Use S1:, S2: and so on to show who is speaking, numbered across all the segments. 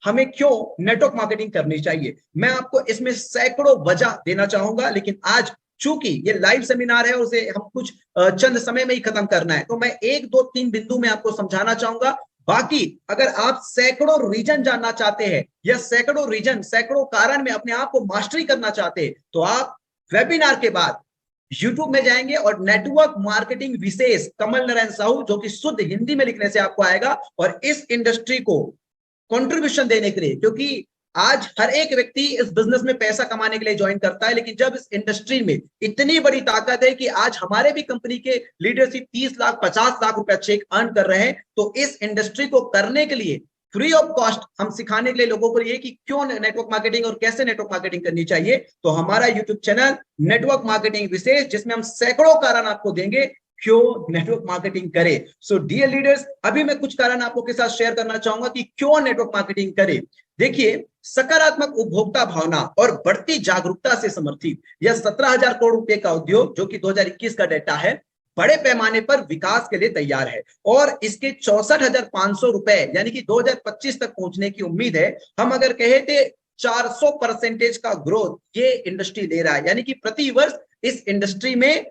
S1: हमें क्यों network marketing करनी चाहिए। मैं आपको इसमें सैकड़ों वजह देना चाहूंगा, लेकिन आज चूंकि ये लाइव सेमिनार है और उसे हम कुछ चंद समय में ही खत्म करना है, तो मैं एक दो तीन बिंदु में आपको समझाना चाहूंगा। बाकी अगर आप सैकड़ों रीजन जानना चाहते हैं या सैकड़ों रीजन सैकड़ों कारण में अपने आप को मास्टरी करना चाहते हैं, तो आप वेबिनार के बाद यूट्यूब में जाएंगे और नेटवर्क मार्केटिंग विशेष कमल नारायण साहू, जो कि शुद्ध हिंदी में लिखने से आपको आएगा, और इस इंडस्ट्री को कंट्रीब्यूशन देने के लिए, क्योंकि आज हर एक व्यक्ति इस बिजनेस में पैसा कमाने के लिए ज्वाइन करता है, लेकिन जब इस इंडस्ट्री में इतनी बड़ी ताकत है कि आज हमारे भी कंपनी के लीडरशिप 30 लाख 50 लाख रुपया चेक अर्न कर रहे हैं, तो इस इंडस्ट्री को करने के लिए फ्री ऑफ कॉस्ट हम सिखाने के लिए लोगों को ये कि क्यों नेटवर्क मार्केटिंग और कैसे नेटवर्क मार्केटिंग करनी चाहिए, तो हमारा यूट्यूब चैनल नेटवर्क मार्केटिंग विशेष, जिसमें हम सैकड़ों कारण आपको देंगे क्यों नेटवर्क मार्केटिंग करे। सो डियर लीडर्स, अभी मैं कुछ कारण आपको के साथ शेयर करना चाहूंगा कि क्यों नेटवर्क मार्केटिंग करे। देखिए, सकारात्मक उपभोक्ता भावना और बढ़ती जागरूकता से समर्थित यह 17,000 करोड़ रुपए का उद्योग, जो कि 2021 का डेटा है, बड़े पैमाने पर विकास के लिए तैयार है और इसके 64,500 रुपए यानी कि 2025 तक पहुंचने की उम्मीद है। हम अगर कहे थे 400% का ग्रोथ ये इंडस्ट्री ले रहा है, यानी कि प्रति वर्ष इस इंडस्ट्री में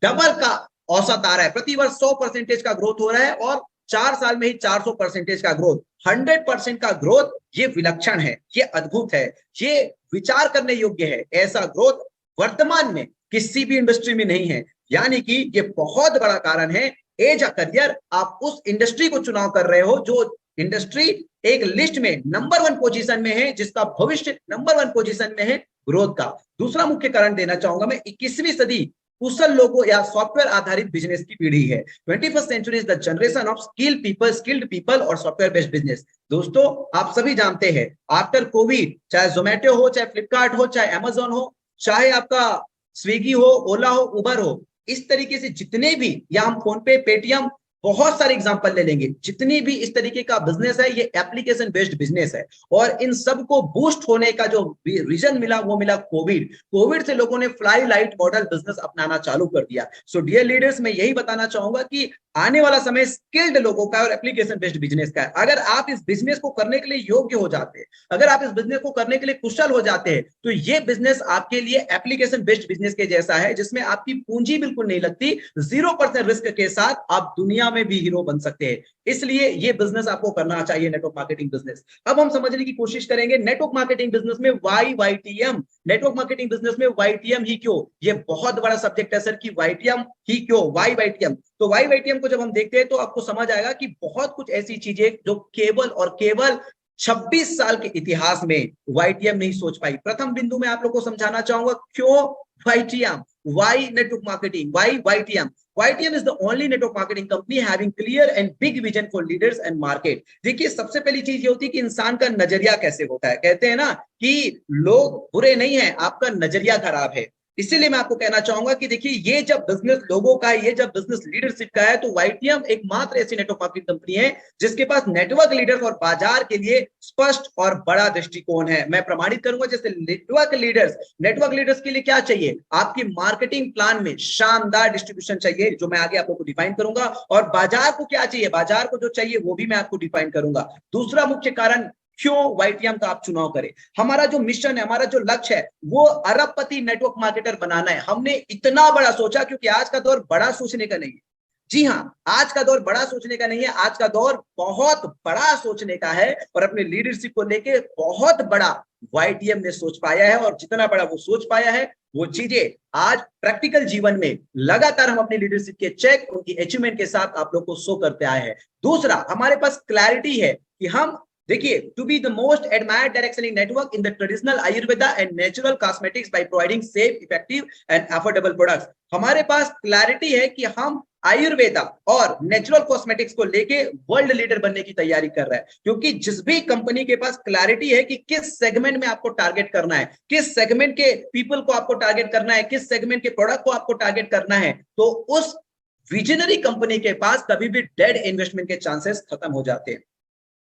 S1: डबल का औसत आ रहा है, प्रति वर्ष 100% का ग्रोथ हो रहा है और 4 साल में ही 400% का ग्रोथ, 100% का ग्रोथ, ये विलक्षण है, ये अद्भुत है, ये विचार करने योग्य है। ऐसा ग्रोथ वर्तमान में किसी भी इंडस्ट्री में नहीं है, यानी कि ये बहुत बड़ा कारण है। एज अ करियर आप उस इंडस्ट्री को चुनाव कर रहे हो जो इंडस्ट्री एक लिस्ट में नंबर 1 पोजीशन में है, जिसका भविष्य नंबर 1 पोजीशन में है ग्रोथ का। दूसरा मुख्य कारण देना चाहूंगा मैं, 21वीं सदी कुशल लोगों या सॉफ्टवेयर आधारित बिजनेस की पीढ़ी है। 21st century is the generation of skilled people और सॉफ्टवेयर बेस्ड बिजनेस। दोस्तों, आप सभी जानते हैं, आफ्टर कोविड, चाहे जोमेटो हो, चाहे फ्लिपकार्ट हो, चाहे अमेजोन हो, चाहे आपका स्विगी हो, ओला हो, उबर हो, इस तरीके से जितने भी, या हम फोन पे, पेटीएम, बहुत सारे एग्जांपल ले लेंगे, जितनी भी इस तरीके का बिजनेस है, ये एप्लीकेशन बेस्ड बिजनेस है। और इन सबको बूस्ट होने का जो रीजन मिला वो मिला कोविड से लोगों ने फ्लाई लाइट मॉडल बिजनेस अपनाना चालू कर दिया। सो डियर लीडर्स, मैं यही बताना चाहूंगा कि आने वाला समय स्किल्ड लोगों का और एप्लीकेशन बेस्ड बिजनेस का है। अगर आप इस बिजनेस को करने के लिए योग्य हो जाते हैं, अगर आप इस बिजनेस को करने के लिए कुशल हो जाते हैं, तो ये बिजनेस आपके लिए एप्लीकेशन बेस्ड बिजनेस के जैसा है, जिसमें आपकी पूंजी बिल्कुल नहीं लगती, 0% रिस्क के साथ आप दुनिया में भी हीरो बन सकते हैं। इसलिए ये बिजनेस आपको करना चाहिए, नेटवर्क मार्केटिंग बिजनेस। अब हम समझने की कोशिश करेंगे नेटवर्क मार्केटिंग बिजनेस में वाईटीएम, नेटवर्क मार्केटिंग बिजनेस में वाईटीएम ही क्यों। ये बहुत बड़ा सब्जेक्ट है सर कि वाईटीएम ही क्यों, वाईटीएम। तो वाईटीएम को जब हम देखते हैं तो आपको समझ आएगा कि बहुत कुछ ऐसी चीजें जो केवल और केवल 26 साल के इतिहास में वाईटीएम नहीं सोच पाई। प्रथम बिंदु में आप लोगों को समझाना चाहूंगा क्यों YTM, why network marketing, why YTM. YTM is the only network marketing company having clear and big vision for leaders and market। देखिए, सबसे पहली चीज ये होती है कि इंसान का नजरिया कैसे होता है। कहते हैं ना कि लोग बुरे नहीं है, आपका नजरिया खराब है। इसीलिए मैं आपको कहना चाहूंगा कि देखिए, ये जब बिजनेस लोगों का है, ये जब बिजनेस लीडरशिप का है, तो वाईटीएम एकमात्र ऐसी नेटवर्क मार्केटिंग कंपनी है जिसके पास नेटवर्क लीडर्स और बाजार के लिए स्पष्ट और बड़ा दृष्टिकोण है। मैं प्रमाणित करूंगा, जैसे नेटवर्क लीडर्स के लिए क्या चाहिए, आपकी मार्केटिंग प्लान में शानदार डिस्ट्रीब्यूशन चाहिए, जो मैं आगे आप लोगों को डिफाइन करूंगा, और बाजार को क्या चाहिए, बाजार को जो चाहिए वो भी मैं आपको डिफाइन करूंगा। दूसरा मुख्य कारण क्यों वाईटीएम का आप चुनाव करें, हमारा जो मिशन है, हमारा जो लक्ष्य है, वो अरबपति नेटवर्क मार्केटर बनाना है। हमने इतना बड़ा सोचा क्योंकि आज का दौर बड़ा सोचने का नहीं है। जी हाँ, आज का दौर बड़ा सोचने का नहीं है, आज का दौर बहुत बड़ा सोचने का है, और अपने लीडरशिप को लेके बहुत बड़ा वाईटीएम ने सोच पाया है। और जितना बड़ा वो सोच पाया है, वो चीजें आज प्रैक्टिकल जीवन में लगातार हम अपनी लीडरशिप के चेक, उनकी अचीवमेंट के साथ आप लोग को शो करते आए हैं। दूसरा, हमारे पास क्लैरिटी है कि हम, देखिए, to be the most admired direct selling network in the traditional Ayurveda and natural cosmetics by providing safe, effective and affordable products. हमारे पास क्लैरिटी है कि हम आयुर्वेदा और नेचुरल कॉस्मेटिक्स को लेके वर्ल्ड लीडर बनने की तैयारी कर रहा है, क्योंकि जिस भी कंपनी के पास क्लैरिटी है कि किस सेगमेंट में आपको टारगेट करना है, किस सेगमेंट के पीपल को आपको टारगेट करना है, किस सेगमेंट के प्रोडक्ट को आपको टारगेट करना है, तो उस विजनरी कंपनी के पास कभी भी डेड इन्वेस्टमेंट के चांसेस खत्म हो जाते हैं।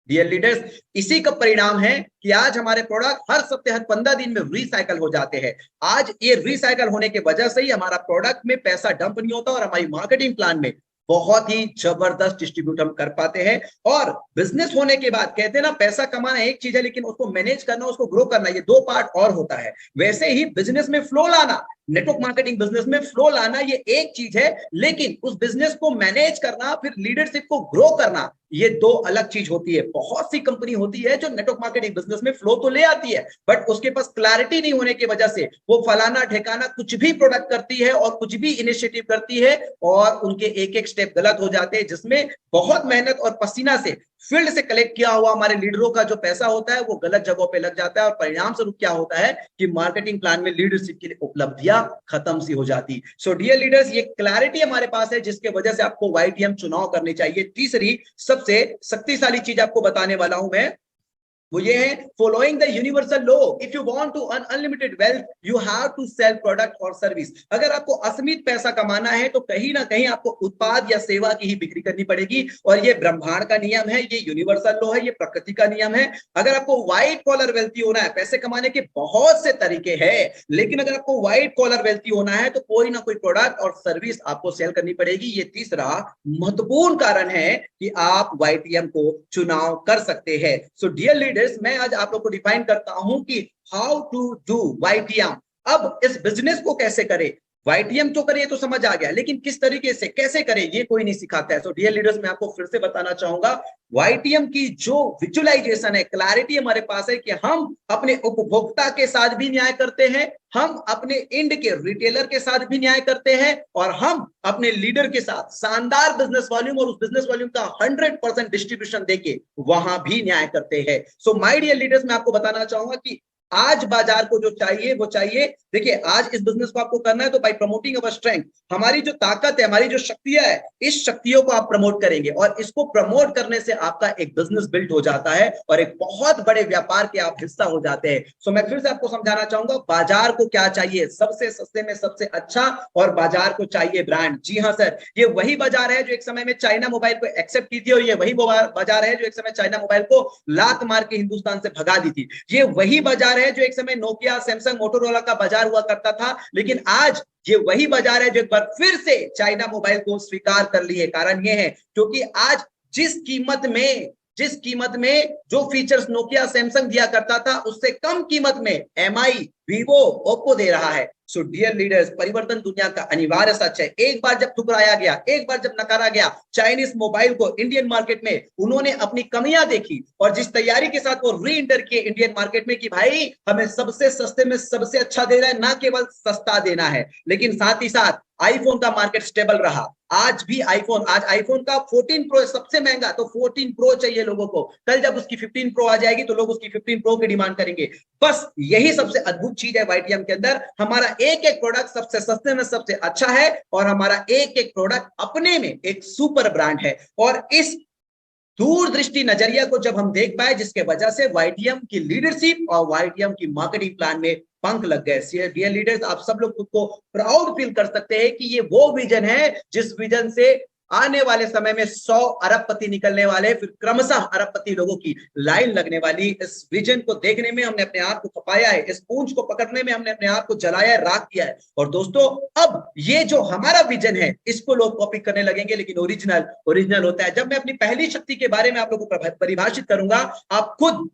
S1: डियर लीडर्स, इसी का परिणाम है कि आज हमारे प्रोडक्ट हर सप्ताह, हर 15 दिन में रिसाइकल हो जाते हैं। आज ये रिसाइकल होने की वजह से ही हमारा प्रोडक्ट में पैसा डंप नहीं होता और हमारी मार्केटिंग प्लान में बहुत ही जबरदस्त डिस्ट्रीब्यूट हम कर पाते हैं। और बिजनेस होने के बाद कहते हैं ना, पैसा कमाना एक चीज है, लेकिन उसको मैनेज करना, उसको ग्रो करना, ये दो पार्ट और होता है। वैसे ही बिजनेस में फ्लो लाना, नेटवर्क मार्केटिंग बिजनेस में फ्लो लाना, ये एक चीज है, लेकिन उस बिजनेस को मैनेज करना, फिर लीडरशिप को ग्रो करना, ये दो अलग चीज होती है। बहुत सी कंपनी होती है जो नेटवर्क मार्केटिंग बिजनेस में फ्लो तो ले आती है, बट उसके पास क्लैरिटी नहीं होने की वजह से वो फलाना ठिकाना कुछ भी प्रोडक्ट करती है और कुछ भी इनिशिएटिव करती है, और उनके एक एक स्टेप गलत हो जाते हैं, जिसमें बहुत मेहनत और पसीना से फील्ड से कलेक्ट किया हुआ हमारे लीडरों का जो पैसा होता है वो गलत जगहों पे लग जाता है। और परिणाम स्वरूप क्या होता है कि मार्केटिंग प्लान में लीडरशिप की उपलब्धियां खत्म सी हो जाती। सो डियर लीडर्स, ये क्लैरिटी हमारे पास है जिसके वजह से आपको वाईटीएम चुनाव करनी चाहिए। तीसरी सबसे शक्तिशाली चीज आपको बताने वाला हूं मैं, वो ये है, following the universal law, if you want to earn unlimited wealth you have to sell product और सर्विस। अगर आपको असीमित पैसा कमाना है तो कहीं ना कहीं आपको उत्पाद या सेवा की ही बिक्री करनी पड़ेगी, और ये ब्रह्मांड का नियम है, ये यूनिवर्सल लॉ है, ये प्रकृति का नियम है। अगर आपको व्हाइट कॉलर वेल्थी होना है, पैसे कमाने के बहुत से तरीके हैं, लेकिन अगर आपको व्हाइट कॉलर वेल्थी होना है तो कोई ना कोई प्रोडक्ट और सर्विस आपको सेल करनी पड़ेगी। ये तीसरा महत्वपूर्ण कारण है कि आप वाईटीएम को चुनाव कर सकते हैं। सो डियर लीडर्स, मैं आज आप लोग को डिफाइन करता हूं कि हाउ टू डू वाईटीएम। अब इस बिजनेस को कैसे करें, वाईटीएम तो करिए तो समझ आ गया, लेकिन किस तरीके से कैसे करें ये कोई नहीं सिखाता है। सो डियर लीडर्स, मैं आपको फिर से बताना चाहूंगा, वाईटीएम की जो विजुअलाइजेशन है, क्लैरिटी हमारे पास है कि हम अपने उपभोक्ता के साथ भी न्याय करते हैं, हम अपने इंड के रिटेलर के साथ भी न्याय करते हैं, और हम अपने लीडर के साथ शानदार बिजनेस वॉल्यूम और उस बिजनेस वॉल्यूम का 100% डिस्ट्रीब्यूशन देके वहां भी न्याय करते हैं। सो माय डियर लीडर्स, मैं आपको बताना चाहूंगा कि आज बाजार को जो चाहिए वो चाहिए, देखिए आज इस बिजनेस को आपको करना है तो बाय प्रमोटिंग अवर स्ट्रेंथ, हमारी जो ताकत है, हमारी जो शक्तियां है, इस शक्तियों को आप प्रमोट करेंगे, और इसको प्रमोट करने से आपका एक बिजनेस बिल्ड हो जाता है और एक बहुत बड़े व्यापार के आप हिस्सा हो जाते हैं। सो मैं फिर से आपको समझाना चाहूंगा, बाजार को क्या चाहिए, सबसे सस्ते में सबसे अच्छा, और बाजार को चाहिए ब्रांड। जी हाँ सर, ये वही बाजार है जो एक समय में चाइना मोबाइल को एक्सेप्ट की थी, और ये वही बाजार है जो एक समय चाइना मोबाइल को लात मार के हिंदुस्तान से भगा दी थी। ये वही बाजार है जो एक समय नोकिया, सैमसंग, मोटोरोला का बाजार हुआ करता था, लेकिन आज ये वही बाजार है जो एक बार फिर से चाइना मोबाइल को स्वीकार कर लिए। कारण ये है क्योंकि आज जिस कीमत में जो फीचर्स नोकिया, सैमसंग दिया करता था, उससे कम कीमत में एमआई, वीवो, ओप्पो दे रहा है। सो डियर लीडर्स, परिवर्तन दुनिया का अनिवार्य सच है। एक बार जब ठुकराया गया, एक बार जब नकारा गया चाइनीज मोबाइल को इंडियन मार्केट में, उन्होंने अपनी कमियां देखी और जिस तैयारी के साथ वो री एंटर किए इंडियन मार्केट में कि भाई हमें सबसे सस्ते में सबसे अच्छा देना है, ना केवल सस्ता देना है, लेकिन साथ ही साथ आईफोन का मार्केट स्टेबल रहा। आज आईफोन का 14 प्रो सबसे महंगा, तो 14 प्रो चाहिए लोगों को। कल जब उसकी 15 प्रो आ जाएगी तो लोग उसकी 15 प्रो की डिमांड करेंगे। बस यही सबसे अद्भुत चीज है वाईटीएम के अंदर, हमारा एक एक प्रोडक्ट सबसे सस्ते में सबसे अच्छा है, और हमारा एक एक प्रोडक्ट अपने में एक सुपर ब्रांड है। और इस दूरदृष्टि नजरिया को जब हम देख पाए, जिसके वजह से वाईटीएम की लीडरशिप और वाईटीएम की मार्केटिंग प्लान में पंख लग गए। डियर लीडर्स, आप सब लोग खुद को प्राउड फील कर सकते हैं कि ये वो विजन है जिस विजन से आने वाले समय में 100 अरबपति निकलने वाले, फिर क्रमशः अरबपति लोगों की लाइन लगने वाली। इस विजन को देखने में हमने अपने आप को खपाया है, इस पूंछ को पकड़ने में हमने अपने आप को जलाया है, राख किया है। और दोस्तों, अब ये जो हमारा विजन है इसको लोग कॉपी करने लगेंगे, लेकिन ओरिजिनल होता है। जब मैं अपनी पहली शक्ति के बारे में आप लोगों को परिभाषित करूंगा, आप खुद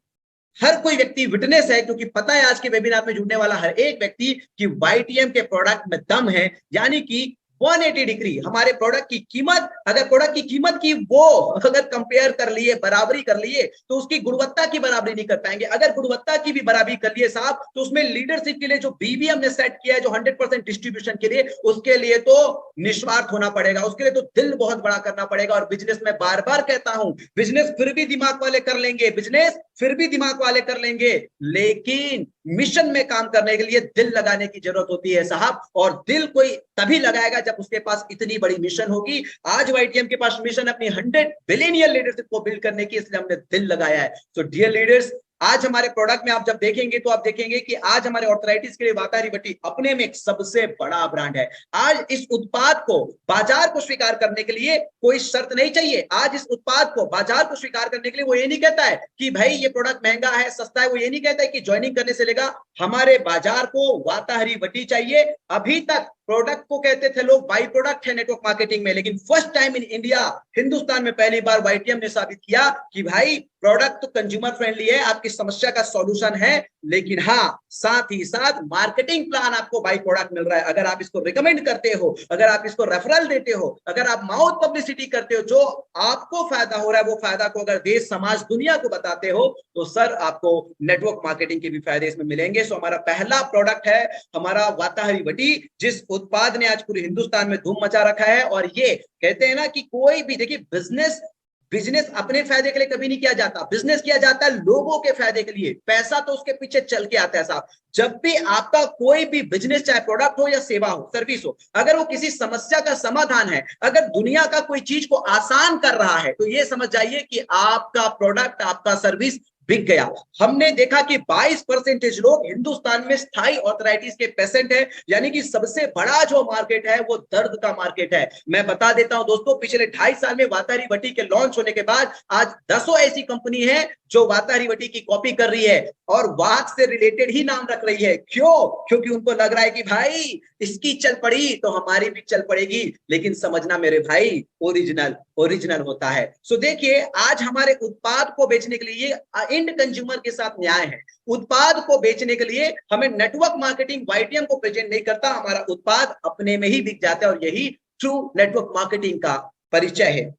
S1: हर कोई व्यक्ति विटनेस है, क्योंकि पता है आज के वेबिनार में जुड़ने वाला हर एक व्यक्ति कि वाईटीएम के प्रोडक्ट में दम है। यानी कि 180 डिग्री हमारे प्रोडक्ट की कीमत, अगर प्रोडक्ट की कीमत की वो अगर कंपेयर कर लिए, बराबरी कर लिए, तो उसकी गुणवत्ता की बराबरी नहीं कर पाएंगे। अगर गुणवत्ता की भी बराबरी कर लिए साहब, तो उसमें लीडरशिप के लिए जो बीबी हमने सेट किया है, जो 100% डिस्ट्रीब्यूशन के लिए, उसके लिए तो निस्वार्थ होना पड़ेगा, उसके लिए तो दिल बहुत बड़ा करना पड़ेगा। और बिजनेस में बार बार कहता हूं, बिजनेस फिर भी दिमाग वाले कर लेंगे, बिजनेस फिर भी दिमाग वाले कर लेंगे, लेकिन मिशन में काम करने के लिए दिल लगाने की जरूरत होती है साहब। और दिल कोई तभी लगाएगा जब उसके पास इतनी बड़ी मिशन होगी। आज वाईटीएम के पास मिशन अपनी 100 बिलियनियर लीडरशिप को बिल्ड करने की, इसलिए हमने दिल लगाया है। सो डियर लीडर्स, आज हमारे प्रोडक्ट में आप जब देखेंगे तो आप देखेंगे कि आज हमारे ऑर्थराइटिस के लिए वातारिवटी अपने में एक सबसे बड़ा ब्रांड है। आज इस उत्पाद को, बाजार को स्वीकार करने के लिए कोई शर्त नहीं चाहिए। आज इस उत्पाद को, बाजार को स्वीकार करने के लिए वो ये नहीं कहता है कि भाई ये प्रोडक्ट महंगा है, सस्ता है, वो ये नहीं कहता है कि ज्वाइनिंग करने से लेगा। हमारे बाजार को वाताहरी वटी चाहिए। अभी तक प्रोडक्ट को कहते थे लोग, बाई प्रोडक्ट है नेटवर्क मार्केटिंग में, लेकिन first time in India, Hindustan में पहली बार वाईटीएम ने साबित किया कि भाई प्रोडक्ट तो कंज्यूमर फ्रेंडली है, आपकी समस्या का सॉल्यूशन है, लेकिन हाँ साथ ही साथ मार्केटिंग प्लान आपको बाई प्रोडक्ट मिल रहा है। अगर आप इसको रिकमेंड करते हो, अगर आप इसको रेफरल देते हो, अगर आप माउथ पब्लिसिटी करते हो, जो आपको फायदा हो रहा है वो फायदा को अगर देश समाज दुनिया को बताते हो, तो सर आपको नेटवर्क मार्केटिंग के भी फायदे इसमें मिलेंगे। सो हमारा पहला प्रोडक्ट है हमारा वाताहरी वटी, जिस उत्पाद ने आज पूरे हिंदुस्तान में धूम मचा रखा है। और ये कहते हैं ना कि कोई भी, देखिए बिजनेस अपने फायदे के लिए कभी नहीं किया जाता, बिजनेस किया जाता है लोगों के फायदे के लिए, पैसा तो उसके पीछे चल के आता है साहब। जब भी आपका कोई भी बिजनेस, चाहे प्रोडक्ट हो या सेवा हो, सर्विस हो, अगर वो किसी समस्या का समाधान है, अगर दुनिया का कोई चीज को आसान कर रहा है, तो ये समझ जाइए कि आपका प्रोडक्ट, आपका सर्विस बिक गया। हमने देखा कि 22% लोग हिंदुस्तान में स्थायी ऑर्थराइटिस के पेशेंट है, यानी कि सबसे बड़ा जो मार्केट है वो दर्द का मार्केट है। मैं बता देता हूं दोस्तों, पिछले 2.5 साल में वाताहरी वटी के लॉन्च होने के बाद आज 10 ऐसी कंपनी है जो वाताहरी वटी की कॉपी कर रही है और वाक से रिलेटेड ही नाम रख रही है। क्यों? क्योंकि उनको लग रहा है कि भाई इसकी चल पड़ी तो हमारी भी चल पड़ेगी। लेकिन समझना मेरे भाई, ओरिजिनल होता है। सो देखिए, आज हमारे उत्पाद को बेचने के लिए एंड कंज्यूमर के साथ न्याय है। उत्पाद को बेचने के लिए हमें नेटवर्क मार्केटिंग वाईटीएम को प्रेजेंट नहीं करता, हमारा उत्पाद अपने में ही बिक जाता है, और यही ट्रू नेटवर्क मार्केटिंग का परिचय है।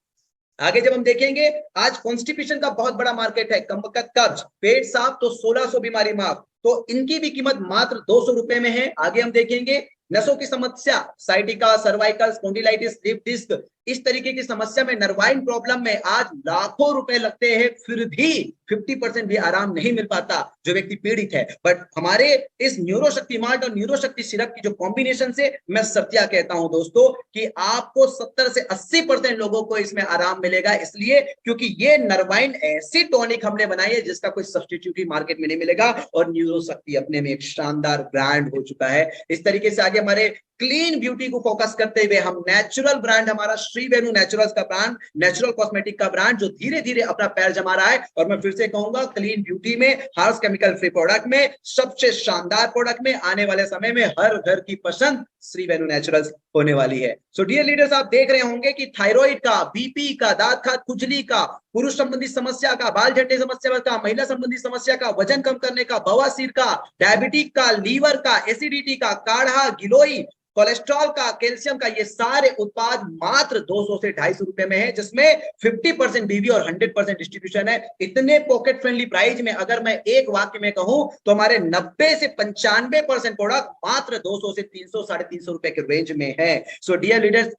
S1: आगे जब हम देखेंगे, आज कॉन्स्टिपेशन का बहुत बड़ा मार्केट है, कब्ज, पेट साफ तो 1600 बीमारी माफ, तो इनकी भी कीमत मात्र 200 रुपए में है। आगे हम देखेंगे नसों की समस्या, sciatica, cervical, spondylitis, slip disc, इस तरीके की समस्या में, नर्वाइन प्रॉब्लम में आज लाखों रुपए लगते हैं, फिर भी 50% भी आराम नहीं मिल पाता जो व्यक्ति पीड़ित है। बट हमारे इस न्यूरोशक्ति मार्ट और न्यूरोशक्ति सिरप की जो कॉम्बिनेशन से मैं सत्या कहता हूं दोस्तों कि आपको 70 से 80% लोगों को इसमें आराम मिलेगा, इसलिए क्योंकि ये नर्वाइन ऐसी टॉनिक हमने बनाई है जिसका कोई सब्स्टिट्यूट ही मार्केट में नहीं मिलेगा, और न्यूरोशक्ति अपने में एक शानदार ब्रांड हो चुका है। इस तरीके से आगे हमारे क्लीन ब्यूटी को फोकस करते हुए हम नेचुरल ब्रांड, हमारा श्री वेणु नेचुरल्स का ब्रांड, नेचुरल कॉस्मेटिक का ब्रांड जो धीरे धीरे अपना पैर जमा रहा है। और मैं फिर से कहूंगा, क्लीन ब्यूटी में, हार्श केमिकल फ्री प्रोडक्ट में, सबसे शानदार प्रोडक्ट में, आने वाले समय में हर घर की पसंद श्री वेणु नेचुरल्स होने वाली है। सो डियर लीडर्स, आप देख रहे होंगे कि थायराइड का, बीपी का, दांत का, खुजली का, पुरुष संबंधी समस्या का, बाल झड़ने समस्या का, महिला संबंधी समस्या का, वजन कम करने का, बवासीर का, डायबिटीज का, लीवर का, एसिडिटी का, काढ़ा, गिलोई, कोलेस्ट्रॉल का, कैल्शियम का, ये सारे उत्पाद मात्र 200 से 250 रुपए में है, जिसमें 50% बीवी और 100% डिस्ट्रीब्यूशन है। इतने पॉकेट फ्रेंडली प्राइस में अगर मैं एक वाक्य में कहूं तो हमारे 90 से 95% प्रोडक्ट मात्र 200 से 300, 350 रुपए के रेंज में है। सो डियर लीडर्स,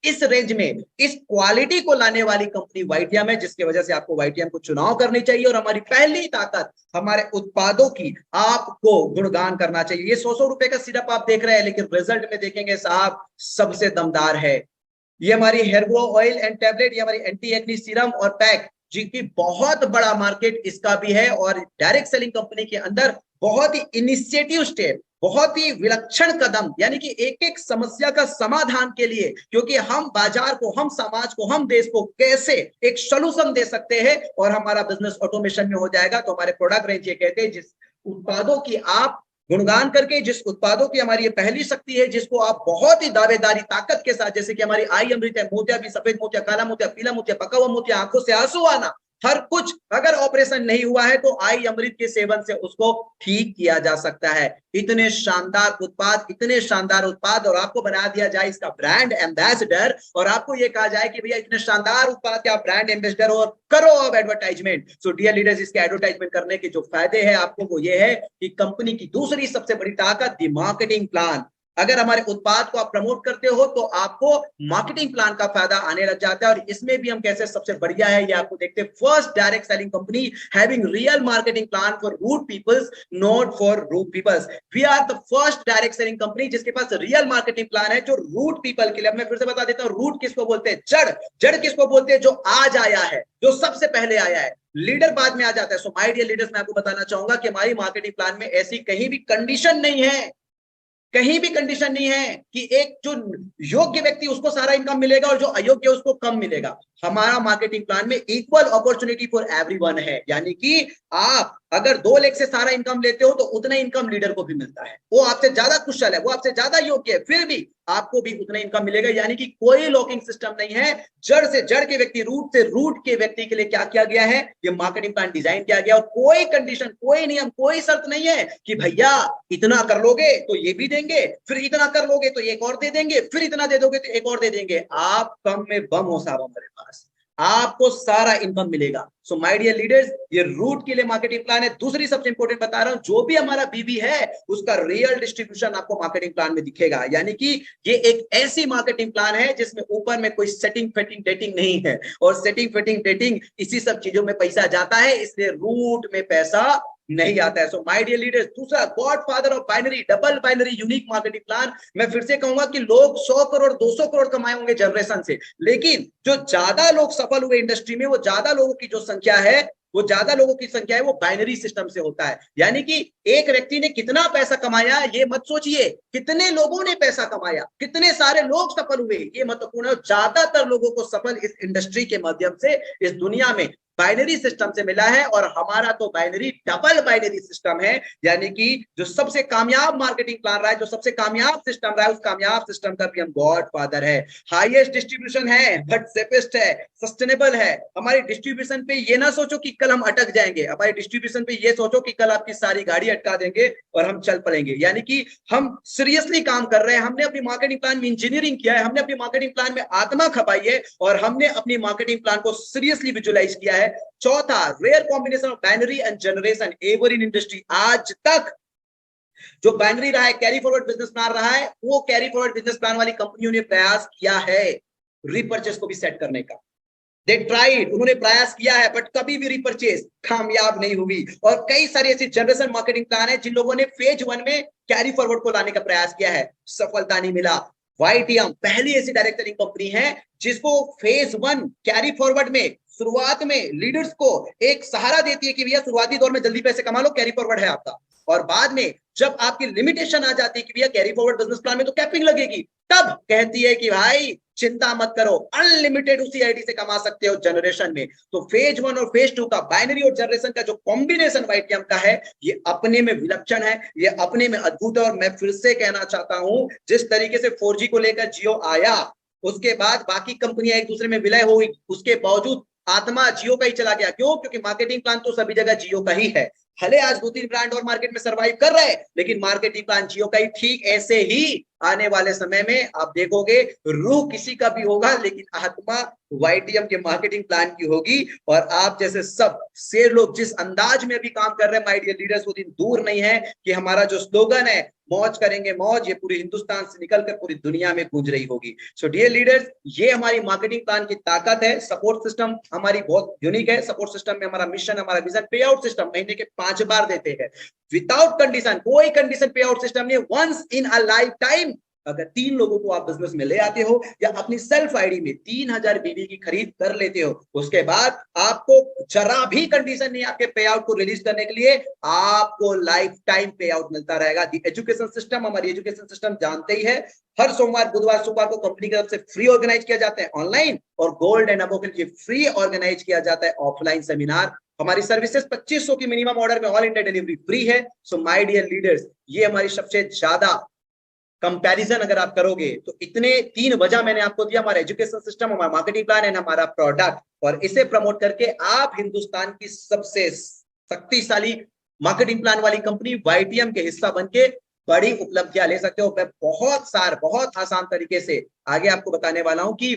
S1: इस रेंज में इस क्वालिटी को लाने वाली कंपनी वाईटीएम है, जिसकी वजह से आपको वाईटीएम को चुनाव करनी चाहिए। और हमारी पहली ताकत हमारे उत्पादों की आपको गुणगान करना चाहिए। ये 100 रुपए का सिरप आप देख रहे हैं, लेकिन रिजल्ट में देखेंगे साहब सबसे दमदार है। ये हमारी hair grow oil and tablet, ये हमारी एंटी एक्नी सीरम और पैक, जिनकी बहुत बड़ा मार्केट इसका भी है, और डायरेक्ट सेलिंग कंपनी के अंदर बहुत ही इनिशिएटिव स्टेप, बहुत ही विलक्षण कदम, यानी कि एक एक समस्या का समाधान के लिए, क्योंकि हम बाजार को, हम समाज को, हम देश को कैसे एक सॉल्यूशन दे सकते हैं और हमारा बिजनेस ऑटोमेशन में हो जाएगा। तो हमारे प्रोडक्ट रेंज ये कहते हैं, जिस उत्पादों की आप गुणगान करके, जिस उत्पादों की हमारी ये पहली शक्ति है, जिसको आप बहुत ही दावेदारी ताकत के साथ, जैसे कि हमारी आई अमृत है, मोतिया भी, सफेद मोतिया, काला मोतिया, पीला मोतिया, पका हुआ मोतिया, आंखों से आंसू आना, हर कुछ, अगर ऑपरेशन नहीं हुआ है तो आई अमृत के सेवन से उसको ठीक किया जा सकता है। इतने शानदार उत्पाद, इतने शानदार उत्पाद, और आपको बना दिया जाए इसका ब्रांड एम्बेसडर, और आपको ये कहा जाए कि भैया इतने शानदार उत्पाद के आप ब्रांड एम्बेसडर हो और करो अब एडवर्टाइजमेंट। सो डियर लीडर्स, इसके एडवर्टाइजमेंट करने के जो फायदे हैं आपको, वो ये है कि कंपनी की दूसरी सबसे बड़ी ताकत, द मार्केटिंग प्लान। अगर हमारे उत्पाद को आप प्रमोट करते हो तो आपको मार्केटिंग प्लान का फायदा आने लग जाता है। और इसमें भी हम कैसे सबसे बढ़िया है ये आपको देखते हैं। First direct selling company having real marketing plan for root peoples, not for root peoples. We are the first direct selling company जिसके पास रियल मार्केटिंग प्लान है जो रूट पीपल के लिए। मैं फिर से बता देता हूं, रूट किसको बोलते हैं? जड़ किसको बोलते हैं? जो आज आया है, जो सबसे पहले आया है। लीडर बाद में आ जाता है। सो माय डियर लीडर्स, मैं आपको बताना चाहूंगा कि हमारी मार्केटिंग प्लान में ऐसी कहीं भी कंडीशन नहीं है, कहीं भी कंडीशन नहीं है कि एक जो योग्य व्यक्ति उसको सारा इनकम मिलेगा और जो अयोग्य उसको कम मिलेगा। हमारा मार्केटिंग प्लान में इक्वल अपॉर्चुनिटी फॉर एवरीवन है, यानी कि आप अगर 2 लाख से सारा इनकम लेते हो तो उतना इनकम लीडर को भी मिलता है, वो आपसे ज्यादा कुशल है, वो आपसे ज्यादा योग्य है, फिर भी आपको भी उतना इनकम मिलेगा। यानी कि कोई लॉकिंग सिस्टम नहीं है। जड़ से जड़ के व्यक्ति, रूट से रूट के व्यक्ति के लिए क्या किया गया है, ये मार्केटिंग प्लान डिजाइन किया गया। और कोई कंडीशन, कोई नियम, कोई शर्त नहीं है कि भैया इतना कर लोगे तो ये भी देंगे, फिर इतना कर लोगे तो एक और दे देंगे, फिर इतना दे दोगे तो एक और दे देंगे। आप कम में बम हो साहब हमारे पास, आपको सारा इनकम मिलेगा। सो माय डियर लीडर्स, ये रूट के लिए मार्केटिंग प्लान है। दूसरी सबसे इंपॉर्टेंट बता रहा हूं, जो भी हमारा बीबी है उसका रियल डिस्ट्रीब्यूशन आपको मार्केटिंग प्लान में दिखेगा। यानी कि ये एक ऐसी मार्केटिंग प्लान है जिसमें ऊपर में कोई सेटिंग फेटिंग डेटिंग नहीं है, और सेटिंग फेटिंग डेटिंग इसी सब चीजों में पैसा जाता है, इसलिए रूट में पैसा नहीं आता है। सो माय डियर लीडर्स, दूसरा God father of binary, double binary unique marketing plan. मैं फिर से कहूंगा कि लोग 100 करोड़ 200 करोड़ कमाए होंगे जनरेशन से, लेकिन जो ज्यादा लोग सफल हुए इंडस्ट्री में, वो ज्यादा लोगों की जो संख्या है, वो ज्यादा लोगों की संख्या है वो बाइनरी सिस्टम से होता है। यानी कि एक व्यक्ति ने कितना पैसा कमाया ये मत सोचिए, कितने लोगों ने पैसा कमाया, कितने सारे लोग सफल हुए ये महत्वपूर्ण है। ज्यादातर लोगों को सफल इस इंडस्ट्री के माध्यम से, इस दुनिया में बाइनरी सिस्टम से मिला है, और हमारा तो बाइनरी डबल बाइनरी सिस्टम है। यानी कि जो सबसे कामयाब मार्केटिंग प्लान रहा है, जो सबसे कामयाब सिस्टम रहा है, उस कामयाब सिस्टम का भी हम गॉड फादर है। हाईएस्ट डिस्ट्रीब्यूशन है, बट सेफेस्ट है, सस्टेनेबल है। हमारी डिस्ट्रीब्यूशन पे ये ना सोचो कि कल हम अटक जाएंगे, हमारी डिस्ट्रीब्यूशन पे ये सोचो कि कल आपकी सारी गाड़ी अटका देंगे और हम चल पड़ेंगे। यानी कि हम सीरियसली काम कर रहे हैं, हमने अपनी मार्केटिंग प्लान में इंजीनियरिंग किया है, हमने अपनी मार्केटिंग प्लान में आत्मा खपाई है, और हमने अपनी मार्केटिंग प्लान को सीरियसली विजुअलाइज किया है। चौथा, rare combination of binary and generation ever in industry. आज तक जो बाइनरी रहा है, कैरी फॉरवर्ड बिजनेस प्लान रहा है, वो कैरी फॉरवर्ड बिजनेस प्लान वाली कंपनियों ने प्रयास किया है रिपर्चेस को भी सेट करने का। दे ट्राइड, उन्होंने प्रयास किया है, बट कभी भी रिपर्चेस कामयाब नहीं हुई। और कई सारी ऐसी जनरेशन मार्केटिंग प्लान है जिन लोगों ने फेज 1 में कैरी फॉरवर्ड को लाने का प्रयास किया है, सफलता नहीं मिला। YTM पहली ऐसी डायरेक्टरिंग कंपनी है जिसको फेज 1 कैरी फॉरवर्ड में शुरुआत में लीडर्स को एक सहारा देती है कि भैया शुरुआती दौर में जल्दी पैसे कमा लो, कैरी फॉरवर्ड है आपका। और बाद में जब आपकी लिमिटेशन आ जाती है कि भैया कैरी फॉरवर्ड बिजनेस प्लान में तो कैपिंग लगेगी, तब कहती है कि भाई चिंता मत करो, अनलिमिटेड उसी आईडी से कमा सकते हो जनरेशन में। तो फेज 1 और फेज 2 का बाइनरी और जनरेशन का जो कॉम्बिनेशन YTM का है, ये अपने में विलक्षण है, ये अपने में अद्भुत है। और मैं फिर से कहना चाहता हूं, जिस तरीके से 4G को लेकर जियो आया, उसके बाद बाकी कंपनियां एक दूसरे में विलय हुई, उसके बावजूद आत्मा जियो का ही चला गया। क्यों? क्योंकि मार्केटिंग प्लान तो सभी जगह जियो का ही है। भले आज 2-3 ब्रांड और मार्केट में सरवाइव कर रहे हैं, लेकिन मार्केटिंग प्लान जियो का ही। ठीक ऐसे ही आने वाले समय में आप देखोगे, रूह किसी का भी होगा, लेकिन आत्मा YTM के मार्केटिंग प्लान की होगी। और आप जैसे सब शेर लोग जिस अंदाज में अभी काम कर रहे हैं, माय डियर लीडर्स, वो दिन दूर नहीं है कि हमारा जो स्लोगन है, मौज करेंगे मौज, ये पूरे हिंदुस्तान से निकलकर पूरी दुनिया में गूंज रही होगी। सो डियर लीडर्स, ये हमारी मार्केटिंग प्लान की ताकत है। सपोर्ट सिस्टम हमारी बहुत यूनिक है। सपोर्ट सिस्टम में हमारा मिशन, हमारा विजन, पे आउट सिस्टम महीने के 5 बार देते हैं विदाउट कंडीशन, कोई कंडीशन पे आउट सिस्टम नहीं, once in a lifetime. अगर 3 लोगों को आप बिजनेस में ले आते हो या अपनी सेल्फ आईडी में 3000 बीबी की खरीद कर लेते हो, उसके बाद आपको जरा भी कंडीशन नहीं आपके पे आउट को रिलीज करने के लिए, आपको लाइफ टाइम पे आउट मिलता रहेगा। दी एजुकेशन सिस्टम, हमारी एजुकेशन सिस्टम जानते ही है, हर सोमवार बुधवार शुक्रवार को कंपनी की तरफ से फ्री ऑर्गेनाइज किया जाता है ऑनलाइन, और गोल्ड एंड अबव के लिए फ्री ऑर्गेनाइज किया जाता है ऑफलाइन सेमिनार। हमारी सर्विसेज 2500 की मिनिमम ऑर्डर में ऑल इंडिया डिलीवरी फ्री है। सो माय डियर लीडर्स, ये हमारी सबसे ज्यादा कंपैरिजन अगर आप करोगे तो इतने 3 वजह मैंने आपको दिया, हमारा एजुकेशन सिस्टम, हमारा मार्केटिंग प्लान एंड हमारा प्रोडक्ट। और इसे प्रमोट करके आप हिंदुस्तान की सबसे शक्तिशाली मार्केटिंग प्लान वाली कंपनी YTM के हिस्सा बनके बड़ी उपलब्धियां ले सकते हो। मैं बहुत आसान तरीके से आगे आपको बताने वाला हूं कि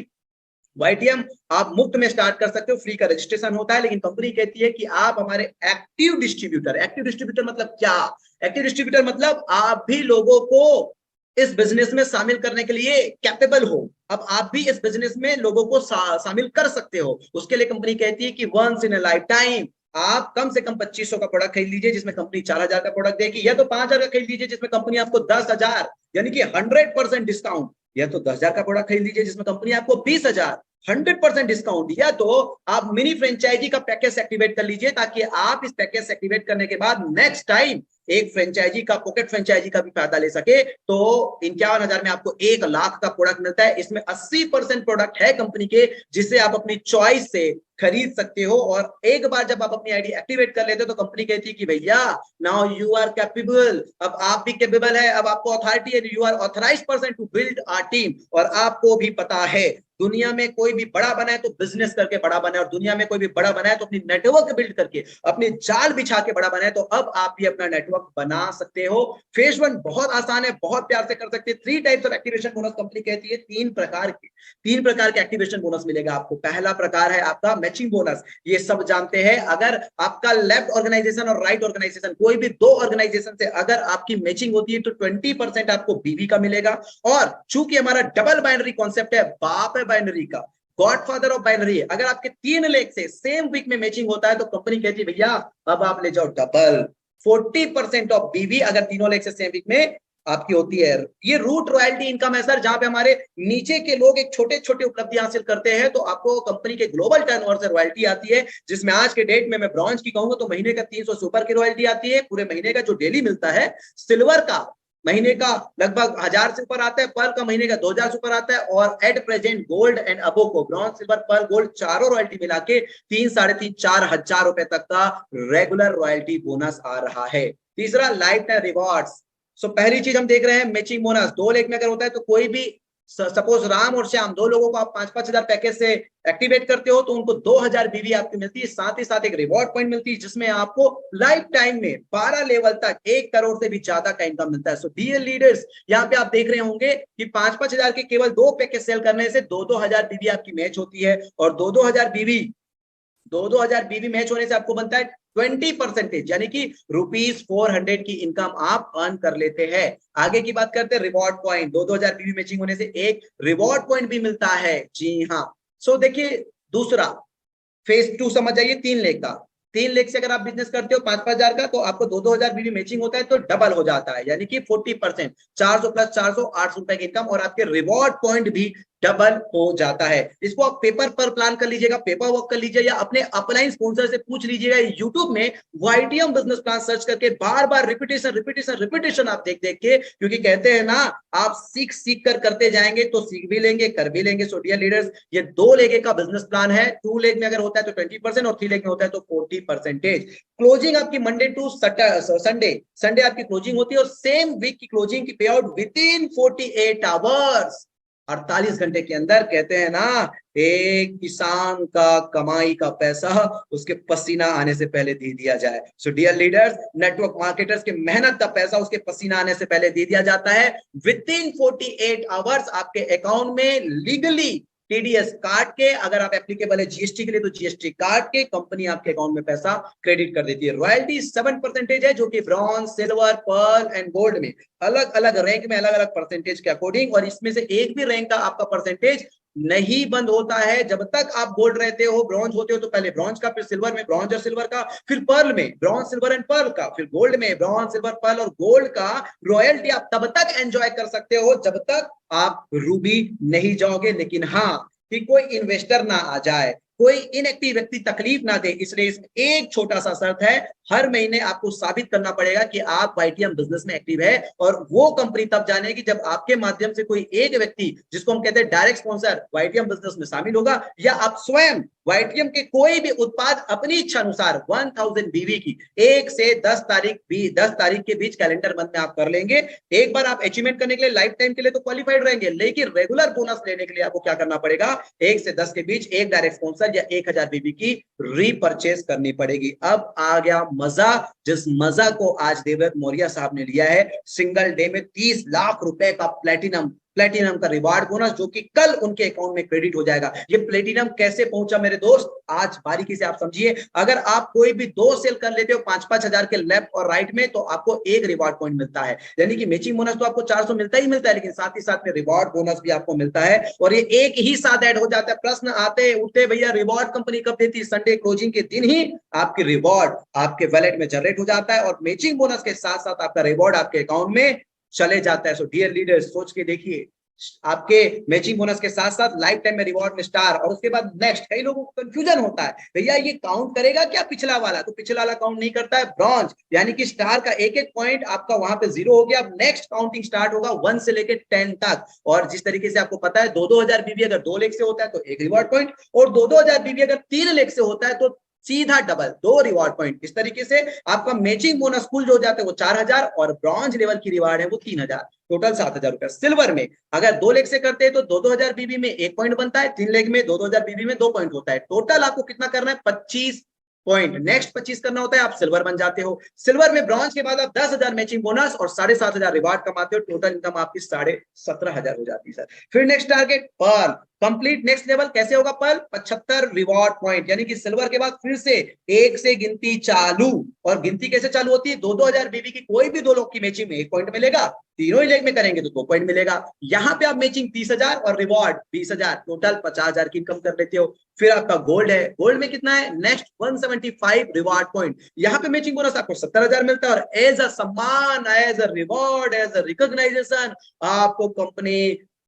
S1: YTM आप मुफ्त में स्टार्ट कर सकते हो, फ्री का रजिस्ट्रेशन होता है, लेकिन कंपनी कहती है कि आप हमारे एक्टिव डिस्ट्रीब्यूटर मतलब क्या? एक्टिव डिस्ट्रीब्यूटर मतलब आप भी लोगों को इस बिजनेस में शामिल करने के लिए कैपेबल हो। अब आप भी इस बिजनेस में लोगों को शामिल कर सकते हो। उसके लिए कंपनी कहती है कि once in a lifetime आप कम से कम 2500 का प्रोडक्ट खरीद लीजिए जिसमें कंपनी 4000 का प्रोडक्ट देगी, या तो 5000 का खरीद लीजिए जिसमें कंपनी आपको 10,000 यानी कि 100% डिस्काउंट, या तो 10,000 का प्रोडक्ट खरीद लीजिए जिसमें कंपनी आपको 20,000 100% डिस्काउंट, या तो आप मिनी फ्रेंचाइजी का पैकेज एक्टिवेट कर लीजिए, ताकि आप इस पैकेज एक्टिवेट करने के बाद नेक्स्ट टाइम एक फ्रेंचाइजी का, पॉकेट फ्रेंचाइजी का भी फायदा ले सके, तो 51,000 में आपको 1 लाख का प्रोडक्ट मिलता है। इसमें 80% प्रोडक्ट है कंपनी के, जिसे आप अपनी चॉइस से खरीद सकते हो। और एक बार जब आप अपनी आईडी एक्टिवेट कर लेते हो तो कंपनी कहती है कि भैया नाउ यू आर कैपेबल, अब आप भी कैपेबल है, अब आपको अथॉरिटी है, you are authorised person to build a team. और आपको भी पता है दुनिया में कोई भी बड़ा बना है तो बिजनेस करके बड़ा बना है, और दुनिया में कोई भी बड़ा बना है तो अपनी नेटवर्क बिल्ड करके, अपने जाल बिछा के बड़ा बना है। तो अब आप भी अपना नेटवर्क बना सकते हो। फेज 1 बहुत आसान है, बहुत प्यार से कर सकते हैं। 3 types of activation bonus company कहती है, 3 प्रकार के एक्टिवेशन बोनस मिलेगा आपको। पहला प्रकार है आपका मैचिंग बोनस। ये सब जानते हैं, अगर आपका लेफ्ट ऑर्गेनाइजेशन और राइट ऑर्गेनाइजेशन, कोई भी 2 ऑर्गेनाइजेशन से अगर आपकी मैचिंग होती है तो 20% आपको बीवी का मिलेगा। और चूंकि हमारा डबल बाइनरी कॉन्सेप्ट है, बाप है बाइनरी का, गॉडफादर ऑफ बाइनरी है, अगर आपके 3 लेग से सेम वीक में मैचिंग होता है तो कंपनी कहती है भैया अब आप ले जाओ डबल 40% ऑफ बीवी, अगर तीनों लेग से सेम वीक में आपकी होती है। ये रूट रॉयल्टी इनकम है सर, जहां पे हमारे नीचे के लोग एक छोटे छोटे उपलब्धि हासिल करते हैं तो आपको कंपनी के ग्लोबल टर्नओवर से रॉयल्टी आती है, जिसमें आज के डेट में मैं ब्रॉन्ज की कहूंगा तो महीने का 300 सुपर की रॉयल्टी आती है, पूरे महीने का जो डेली मिलता है। सिल्वर का महीने का लगभग 1000 से ऊपर आता है, पर्ल का महीने का 2000 से ऊपर आता है, और at present gold and above को, ब्रॉन्ज सिल्वर पर्ल गोल्ड चारों रॉयल्टी मिला के 3, 3.5, 4,000 रुपए तक का रेगुलर रॉयल्टी बोनस आ रहा है। तीसरा लाइफ टाइम रिवॉर्ड्स। सो पहली चीज हम देख रहे हैं मैचिंग बोनस। 2 लेग में अगर होता है तो कोई भी, सपोज राम और श्याम 2 लोगों को आप 5-5 हजार पैकेज से एक्टिवेट करते हो तो उनको 2000 बीवी आपकी मिलती है, साथ ही साथ एक रिवॉर्ड पॉइंट मिलती है जिसमें आपको लाइफ टाइम में 12 लेवल तक 1 करोड़ से भी ज्यादा का इनकम मिलता है। सो डियर लीडर्स, यहाँ पे आप देख रहे होंगे कि 5-5 हजार के केवल 2 पैकेज सेल करने से 2-2 हजार बीवी आपकी मैच होती है, और 2-2 हजार बीवी मैच होने से आपको बनता है 20%, यानी कि ₹400 की इनकम आप अर्न कर लेते हैं। आगे की बात करते हैं रिवॉर्ड पॉइंट। 2-2 हजार बीवी मैचिंग होने से एक रिवॉर्ड पॉइंट भी मिलता है। जी हाँ। सो देखिए, दूसरा फेज 2 समझ जाइए, 3 लेग का। 3 लेग से अगर आप बिजनेस करते हो 5-5 हजार का तो आपको 2-2 हजार बीवी मैचिंग होता है तो डबल हो जाता है, यानी कि 40%, 400 प्लस 400, 800 रुपए की इनकम, और आपके रिवॉर्ड पॉइंट भी डबल हो जाता है। इसको आप पेपर पर प्लान कर लीजिएगा, पेपर वर्क कर लीजिए, या अपने अपलाइन स्पॉन्सर से पूछ लीजिएगा। यूट्यूब में वाईटीएम बिजनेस प्लान सर्च करके बार बार रिपीटेशन आप देख देख के, क्योंकि कहते हैं ना आप सीख सीख कर करते जाएंगे तो सीख भी लेंगे, कर भी लेंगे। सो डियर लीडर्स, ये 2 लेग का बिजनेस प्लान है। 2 लेग में अगर होता है तो 20% और 3 लेग में होता है तो 40%। क्लोजिंग आपकी मंडे टू संडे आपकी क्लोजिंग होती है, और सेम वीक की क्लोजिंग की पे आउट विद इन 48 आवर्स, 48 घंटे के अंदर। कहते हैं ना एक किसान का कमाई का पैसा उसके पसीना आने से पहले दे दिया जाए। So dear leaders, network marketers के मेहनत का पैसा उसके पसीना आने से पहले दे दिया जाता है। विद इन 48 आवर्स आपके अकाउंट में लीगली टीडीएस काट के, अगर आप एप्लीकेबल है जीएसटी के लिए तो जीएसटी काट के कंपनी आपके अकाउंट में पैसा क्रेडिट कर देती है। रॉयल्टी 7% है, जो कि bronze, silver, Perl and gold में अलग अलग रैंक में अलग अलग परसेंटेज के अकॉर्डिंग, और इसमें से एक भी रैंक का आपका परसेंटेज नहीं बंद होता है जब तक आप गोल्ड रहते हो। ब्रॉन्ज होते हो तो पहले ब्रॉन्ज का, फिर सिल्वर में ब्रॉन्ज और सिल्वर का, फिर पर्ल में ब्रॉन्ज, सिल्वर एंड पर्ल का, फिर गोल्ड में ब्रॉन्ज, सिल्वर, पर्ल और गोल्ड का रॉयल्टी आप तब तक एंजॉय कर सकते हो जब तक आप रूबी नहीं जाओगे। लेकिन हाँ, कि कोई इन्वेस्टर ना आ जाए, कोई इनएक्टिव व्यक्ति तकलीफ ना दे, इसलिए इसमें एक छोटा सा शर्त है, हर महीने आपको साबित करना पड़ेगा कि आप वाईटीएम बिजनेस में एक्टिव है। और वो कंपनी तब जानेगी जब आपके माध्यम से कोई एक व्यक्ति, जिसको हम कहते हैं डायरेक्ट स्पॉन्सर, वाईटीएम बिजनेस में शामिल होगा, या आप स्वयं वाईटीएम के कोई भी उत्पाद अपनी इच्छा अनुसार 1000 बीवी की 1 से 10 तारीख के बीच कैलेंडर मंथ में आप कर लेंगे। एक बार आप अचीवमेंट करने के लिए लाइफ टाइम के लिए तो क्वालिफाइड रहेंगे, लेकिन रेगुलर बोनस लेने के लिए आपको क्या करना पड़ेगा, 1 से 10 के बीच एक डायरेक्ट स्पॉन्सर या 1000 बीवी की रीपर्चेस करनी पड़ेगी। अब आ गया मजा, जिस मजा को आज देवव्रत मौर्य साहब ने लिया है। सिंगल डे में 30 लाख रुपए का प्लेटिनम का रिवार्ड बोनस, जो कि कल उनके अकाउंट में क्रेडिट हो जाएगा। ये प्लेटिनम कैसे पहुंचा मेरे दोस्त, आज बारीकी से आप समझिए। अगर आप कोई भी 2 सेल कर लेते हो 5-5 हजार के लेफ्ट और राइट में, तो आपको एक रिवार्ड पॉइंट मिलता है, यानी कि मैचिंग बोनस तो आपको 400 मिलता ही मिलता है, लेकिन साथ ही साथ में रिवार्ड बोनस भी आपको मिलता है, और ये एक ही साथ ऐड हो जाता है। प्रश्न आते उठते, भैया रिवार्ड कंपनी कब देती है? संडे क्लोजिंग के दिन ही आपकी रिवार्ड आपके वैलेट में जनरेट हो जाता है, और मैचिंग बोनस के साथ साथ आपका रिवार्ड आपके अकाउंट में चले जाता है। सो डियर लीडर्स, सोच के देखिए, आपके मैचिंग बोनस के साथ साथ लाइफ टाइम में रिवॉर्ड में स्टार, और उसके बाद नेक्स्ट। कई लोगों को कंफ्यूजन होता है, भैया ये काउंट करेगा क्या पिछला वाला? तो पिछला वाला काउंट नहीं करता है। ब्रॉन्ज यानी कि स्टार का एक एक पॉइंट आपका वहां पे 0 हो गया। अब नेक्स्ट काउंटिंग स्टार्ट होगा 1 से लेके 10 तक। और जिस तरीके से आपको पता है 2-2000 बीबी अगर 2 लाख से होता है तो एक रिवॉर्ड पॉइंट, और 2-2000 बीबी अगर 3 लाख से होता है तो सीधा डबल 2 रिवॉर्ड पॉइंट। इस तरीके से आपका मैचिंग बोनस कुल जो हो जाता है वो 4000, और ब्रॉन्ज लेवल की रिवार्ड है वो 3000, टोटल 7000 रुपया। सिल्वर में अगर 2 लाख से करते हैं तो 2-2000 बीबी में 1 पॉइंट बनता है, 3 लाख में 2-2000 बीबी में 2 पॉइंट होता है। टोटल आपको कितना करना है? 25 पॉइंट। नेक्स्ट 25 करना होता है, आप सिल्वर बन जाते हो। सिल्वर में ब्रॉन्ज के बाद आप 10,000 मैचिंग बोनस और 7500 रिवार्ड कमाते हो। टोटल इनकम आपकी 17,500 हो जाती है सर। फिर next target pearl, complete next level. कैसे होगा पर्ल? 75 रिवॉर्ड पॉइंट, यानी कि सिल्वर के बाद फिर से 1 से गिनती चालू। और गिनती कैसे चालू होती है? 2-2000 बीबी की कोई भी 2 लोग की मैचिंग में 1 पॉइंट मिलेगा, तीनों ही लेग में करेंगे तो 2 पॉइंट मिलेगा। यहाँ पे आप मैचिंग 30,000 और रिवॉर्ड 20,000, टोटल 50,000 की इनकम कर लेते हो। फिर आपका गोल्ड है, गोल्ड में कितना है? Next 175 reward point. यहाँ पे मैचिंग बोनस आपको 70,000 मिलता है, और एज अ सम्मान, as a reward, as a recognition आपको कंपनी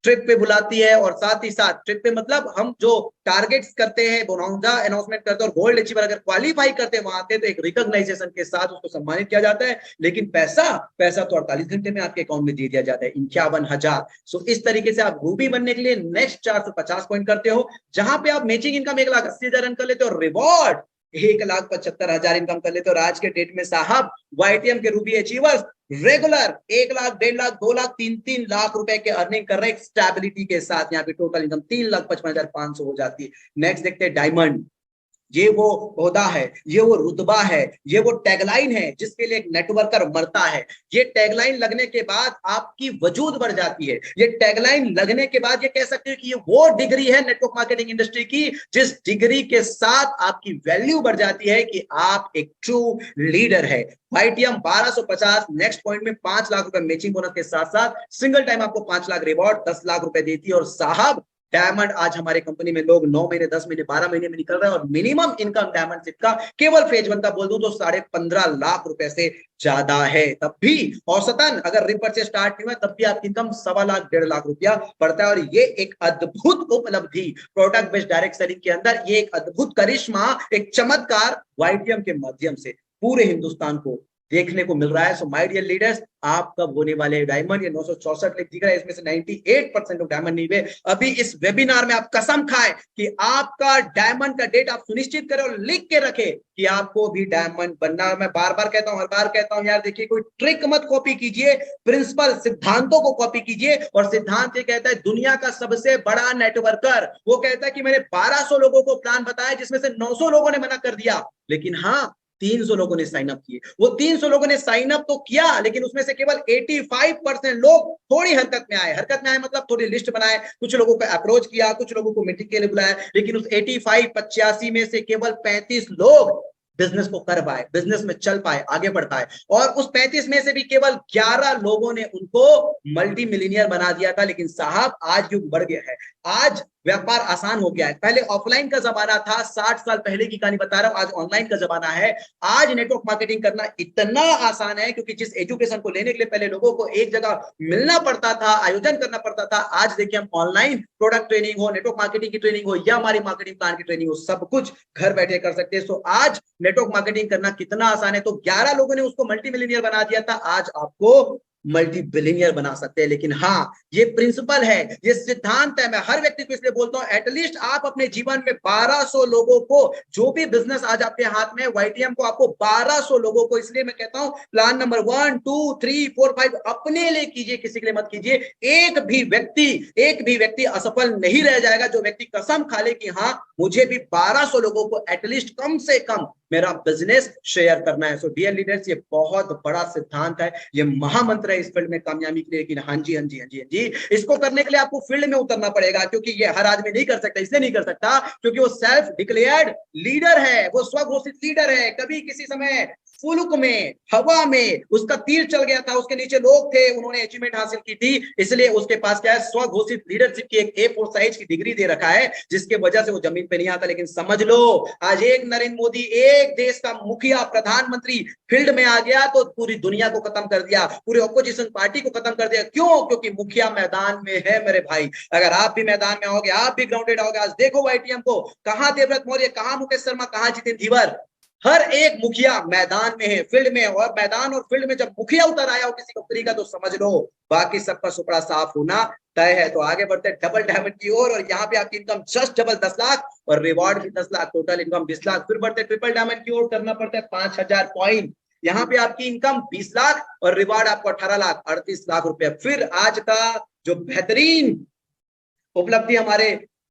S1: ट्रिप पे बुलाती है। और साथ ही साथ ट्रिप पे मतलब हम जो टारगेट्स करते हैं, बोनांजा अनाउंसमेंट करते हैं, और गोल्ड अचीवर अगर क्वालिफाई करते हैं वहां पे तो एक रिकॉग्नाइजेशन के साथ उसको सम्मानित किया जाता है। लेकिन पैसा तो 48 घंटे में आपके अकाउंट में दे दिया जाता है, 51,000। सो इस तरीके से आप रूबी बनने के लिए नेक्स्ट 450 पॉइंट करते हो, जहां पे आप मैचिंग इनकम 1,80,000 रन कर लेते हो, रिवॉर्ड 1,75,000 इनकम कर लेते हो। और आज के डेट में साहब वाईटीएम के Ruby achievers regular 1 lakh, 1.5 lakh, 2 lakh, 3-3 lakh रुपए के अर्निंग कर रहे हैं स्टेबिलिटी के साथ। यहाँ पे टोटल इनकम 3,55,500 हो जाती है। नेक्स्ट देखते हैं डायमंड। ये वो ओहदा है, ये वो रुतबा है, ये वो टैगलाइन है जिसके लिए एक नेटवर्कर मरता है। ये टैगलाइन लगने के बाद आपकी वजूद बढ़ जाती है। ये टैगलाइन लगने के बाद ये कह सकते हो कि ये वो डिग्री है नेटवर्क मार्केटिंग इंडस्ट्री की जिस डिग्री के साथ आपकी वैल्यू बढ़ जाती है कि आप एक ट्रू लीडर है। वाईटीएम 1250, नेक्स्ट पॉइंट में 5 लाख रुपए मैचिंग बोनस के साथ साथ सिंगल टाइम आपको 5 लाख रिवॉर्ड 10 लाख रुपए देती है। और साहब डायमंड आज हमारे कंपनी में लोग 9 महीने, 10 महीने, 12 महीने में निकल रहे हैं, और मिनिमम इनकम डायमंड सिप का केवल फेज 1 का बोल दूं तो 15.5 लाख रुपए से ज्यादा है। तब भी औसतन अगर रिपर से स्टार्ट नहीं हुआ तब भी आपकी इनकम 1.25 लाख, 1.5 लाख रुपया पड़ता है। और ये एक अद्भुत उपलब्धि प्रोडक्ट बेस्ड डायरेक्ट सेलिंग के अंदर, ये एक अद्भुत करिश्मा, एक चमत्कार वाईटीएम के माध्यम से पूरे हिंदुस्तान को देखने को मिल रहा है। सो माय डियर लीडर्स, आप कब होने वाले डायमंड? ये 964 लेख दिख रहा है, इसमें से 98% ऑफ डायमंड नहीं हुए। अभी इस वेबिनार में आप कसम खाएं कि आपका डायमंड का डेट आप सुनिश्चित करें और लिख के रखें कि आपको भी डायमंड बनना। मैं बार बार कहता हूं, हर बार कहता हूं, यार देखिए कोई ट्रिक मत कॉपी कीजिए, प्रिंसिपल सिद्धांतों को कॉपी कीजिए। और सिद्धांत ये कहता है दुनिया का सबसे बड़ा नेटवर्कर वो कहता है कि मैंने 1200 लोगों को प्लान बताया जिसमें से 900 लोगों ने मना कर दिया, लेकिन हाँ 300 लोगों ने साइन अप किए। वो 300 लोगों ने साइन अप तो किया, लेकिन उसमें से केवल 85% लोग थोड़ी हरकत में आए। हरकत में आए मतलब थोड़ी लिस्ट बनाए, कुछ लोगों को अप्रोच किया, कुछ लोगों को मीटिंग के लिए बुलाया। लेकिन उस 85 में से केवल 35 लोग बिजनेस को कर पाए, बिजनेस में चल पाए, आगे बढ़ पाए। और उस 35 में से भी केवल 11 लोगों ने उनको मल्टी मिलीनियर बना दिया था। लेकिन साहब आज युग बढ़ गया है, आज व्यापार आसान हो गया है। पहले ऑफलाइन का जमाना था, 60 साल पहले की कहानी बता रहा हूं, आज ऑनलाइन का जमाना है। आज नेटवर्क मार्केटिंग करना इतना आसान है क्योंकि जिस एजुकेशन को लेने के लिए पहले लोगों को एक जगह मिलना पड़ता था, आयोजन करना पड़ता था, आज देखिए हम ऑनलाइन प्रोडक्ट ट्रेनिंग हो, नेटवर्क मार्केटिंग की ट्रेनिंग हो या हमारी मार्केटिंग प्लान की ट्रेनिंग हो, सब कुछ घर बैठे कर सकते हैं। सो आज नेटवर्क मार्केटिंग करना कितना आसान है। तो 11 लोगों ने उसको मल्टी मिलीनियर बना दिया था, आज आपको मल्टी बिलियनियर बना सकते हैं। लेकिन हाँ, ये प्रिंसिपल है, ये सिद्धांत है। मैं हर व्यक्ति को इसलिए बोलता हूं, एटलीस्ट आप अपने जीवन में 1200 लोगों को, जो भी बिजनेस आज आपके हाथ में वाईटीएम को, आपको 1200 लोगों को, इसलिए मैं कहता हूं प्लान नंबर 1, 2, 3, 4, 5 अपने लिए कीजिए, किसी के लिए मत कीजिए। एक भी व्यक्ति असफल नहीं रह जाएगा जो व्यक्ति कसम खा ले कि हाँ मुझे भी 1200 लोगों को एटलीस्ट कम से कम मेरा बिजनेस शेयर करना है। सो डियर लीडर्स, ये बहुत बड़ा सिद्धांत है, ये महामंत्र है इस फील्ड में कामयाबी के लिए। लेकिन हाँ जी, इसको करने के लिए आपको फील्ड में उतरना पड़ेगा, क्योंकि ये हर आदमी नहीं कर सकता। इसलिए नहीं कर सकता क्योंकि वो सेल्फ डिक्लेयर्ड लीडर है, वो स्वघोषित लीडर है। कभी किसी समय फुलुक में, हवा में उसका तीर चल गया था, उसके नीचे लोग थे, उन्होंने अचीवमेंट हासिल की थी, इसलिए उसके पास क्या है, स्वघोषित लीडरशिप की एक A4 साइज की डिग्री दे रखा है, जिसके वजह से वो जमीन पे नहीं आता। लेकिन समझ लो, आज एक नरेंद्र मोदी, एक देश का मुखिया, प्रधानमंत्री फील्ड में आ गया तो पूरी दुनिया को खत्म कर दिया, पूरी ऑपोजिशन पार्टी को खत्म कर दिया। क्यों? क्योंकि मुखिया मैदान में है मेरे भाई। अगर आप भी मैदान में आओगे, आप भी ग्राउंडेड आओगे, आज देखो YTM को, कहां देवव्रत मौर्य, कहां मुकेश शर्मा, कहां जितेंद्र धीवर, हर एक मुखिया मैदान में है, फील्ड में है। और मैदान और फील्ड में जब मुखिया उतर आया हो किसी कंपनी का, तो समझ लो बाकी सबका सुपड़ा साफ होना तय है। तो आगे बढ़ते हैं डबल डायमंड की ओर, और यहाँ पे आपकी इनकम जस्ट डबल 10 लाख और रिवॉर्ड भी 10 लाख, टोटल इनकम 20 लाख। फिर बढ़ते ट्रिपल डायमंड की ओर, करना पड़ता है 5000 पॉइंट। यहाँ पे आपकी इनकम 20 लाख और रिवॉर्ड आपको 18 लाख, 38 लाख रुपए। फिर आज का जो बेहतरीन उपलब्धि हमारे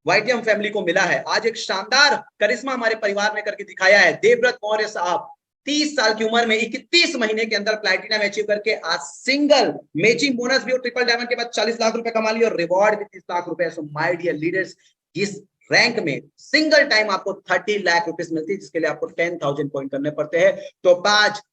S1: YTM फैमिली को मिला है, आज एक शानदार करिश्मा हमारे परिवार में करके दिखाया है। देवव्रत मौर्य साहब 30 साल की उम्र में 31 महीने के अंदर प्लैटिनम अचीव करके आज सिंगल मैचिंग बोनस भी और ट्रिपल डायमंड के बाद 40 लाख रुपए कमा लिया और रिवॉर्ड भी 30 लाख रुपए। सो माय डियर लीडर्स, इस रैंक में सिंगल टाइम आपको 30 लाख रुपीस मिलती है, जिसके लिए आपको 10,000 पॉइंट करने पड़ते हैं। तो